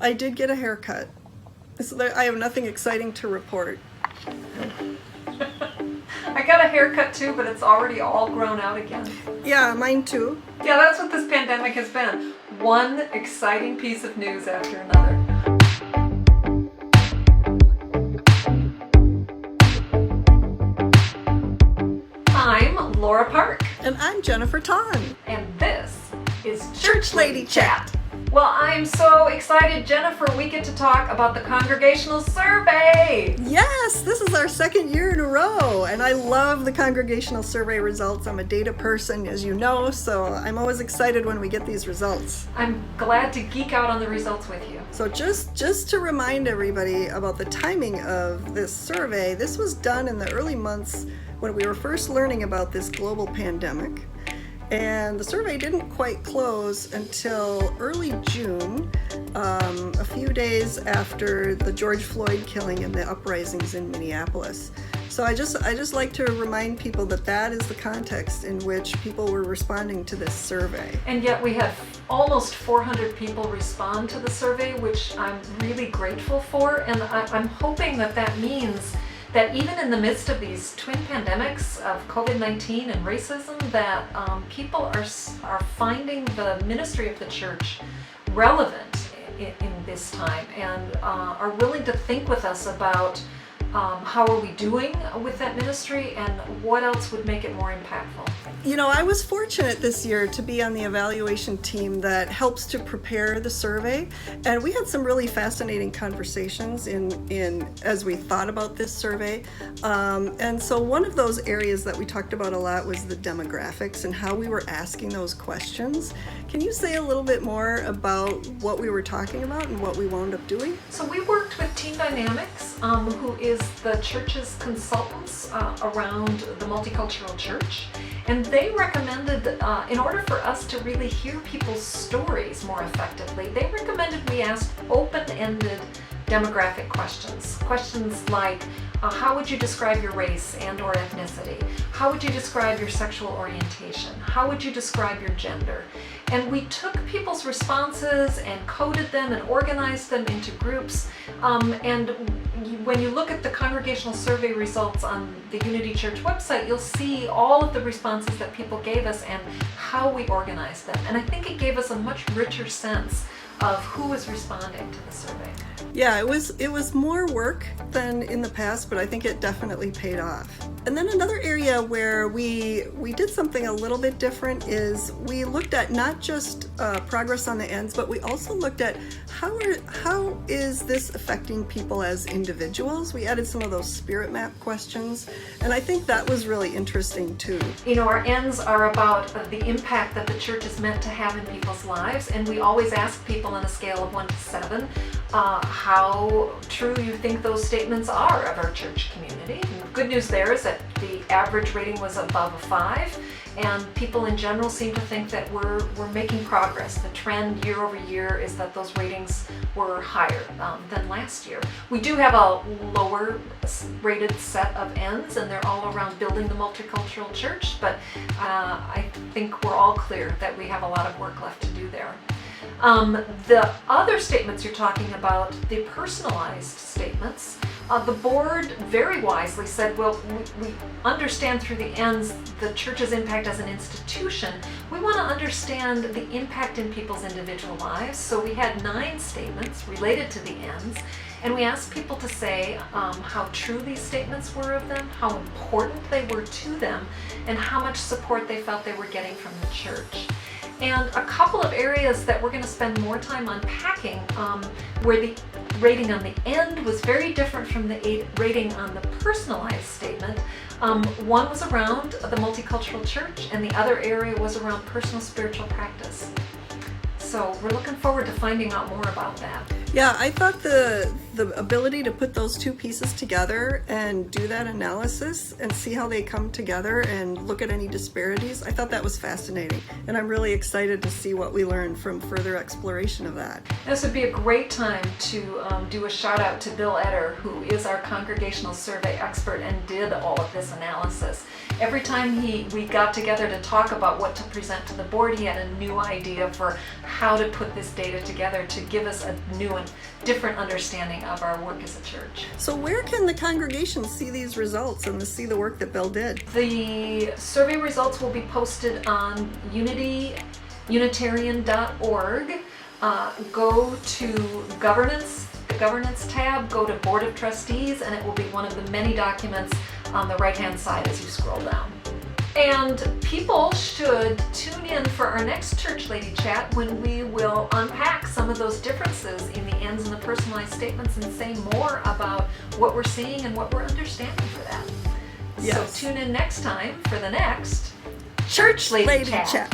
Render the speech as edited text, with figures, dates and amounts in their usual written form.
I did get a haircut. So I have nothing exciting to report. I got a haircut too, but it's already all grown out again. Yeah, mine too. Yeah, that's what this pandemic has been. One exciting piece of news after another. I'm Laura Park. And I'm Jennifer Ton. And this is Church Lady Chat. Well, I'm so excited, Jennifer, we get to talk about the Congregational Survey. Yes, this is our second year in a row, and I love the Congregational Survey results. I'm a data person, as you know, so I'm always excited when we get these results. I'm glad to geek out on the results with you. So just to remind everybody about the timing of this survey, this was done in the early months when we were first learning about this global pandemic. And the survey didn't quite close until early June, a few days after the George Floyd killing and the uprisings in Minneapolis. So I just like to remind people that that is the context in which people were responding to this survey. And yet we had almost 400 people respond to the survey, which I'm really grateful for. And I'm hoping that that means that even in the midst of these twin pandemics of COVID-19 and racism, that people are finding the ministry of the church relevant in this time and are willing to think with us about how are we doing with that ministry and what else would make it more impactful. You know, I was fortunate this year to be on the evaluation team that helps to prepare the survey, and we had some really fascinating conversations in as we thought about this survey. And so one of those areas that we talked about a lot was the demographics and how we were asking those questions. Can you say a little bit more about what we were talking about and what we wound up doing? So we worked with Team Dynamics, who is the church's consultants around the multicultural church. And they recommended, in order for us to really hear people's stories more effectively, they recommended we ask open-ended demographic questions. Questions like, how would you describe your race and or ethnicity? How would you describe your sexual orientation? How would you describe your gender? And we took people's responses and coded them and organized them into groups. And when you look at the Congregational Survey results on the Unity Church website, you'll see all of the responses that people gave us and how we organized them. And I think it gave us a much richer sense of who was responding to the survey. Yeah, it was more work than in the past, but I think it definitely paid off. And then another area where we did something a little bit different is we looked at not just progress on the ends, but we also looked at how is this affecting people as individuals. We added some of those spirit map questions, and I think that was really interesting too. You know, our ends are about the impact that the church is meant to have in people's lives, and we always ask people on a scale of 1 to 7 how true you think those statements are of our church community. And the good news there is that the average rating was above a 5, and people in general seem to think that we're making progress. The trend year over year is that those ratings were higher than last year. We do have a lower rated set of ends, and they're all around building the multicultural church, but I think we're all clear that we have a lot of work left to do there. The other statements you're talking about, the personalized statements, the board very wisely said, well, we understand through the ends the church's impact as an institution. We want to understand the impact in people's individual lives. So we had 9 statements related to the ends, and we asked people to say how true these statements were of them, how important they were to them, and how much support they felt they were getting from the church. And a couple of areas that we're going to spend more time unpacking, where the rating on the end was very different from the rating on the personalized statement. One was around the multicultural church, and the other area was around personal spiritual practice. So we're looking forward to finding out more about that. Yeah, I thought the ability to put those two pieces together and do that analysis and see how they come together and look at any disparities, I thought that was fascinating. And I'm really excited to see what we learn from further exploration of that. This would be a great time to do a shout out to Bill Etter, who is our Congregational Survey expert and did all of this analysis. Every time we got together to talk about what to present to the board, he had a new idea for how to put this data together to give us a new and different understanding of our work as a church. So where can the congregation see these results and see the work that Bill did? The survey results will be posted on Unitarian.org. Go to governance, the governance tab, go to Board of Trustees, and it will be one of the many documents on the right-hand side as you scroll down. And people should tune in for our next Church Lady Chat when we will unpack some of those differences in the ends and the personalized statements and say more about what we're seeing and what we're understanding for that. Yes. So tune in next time for the next Church Lady Chat. Chat.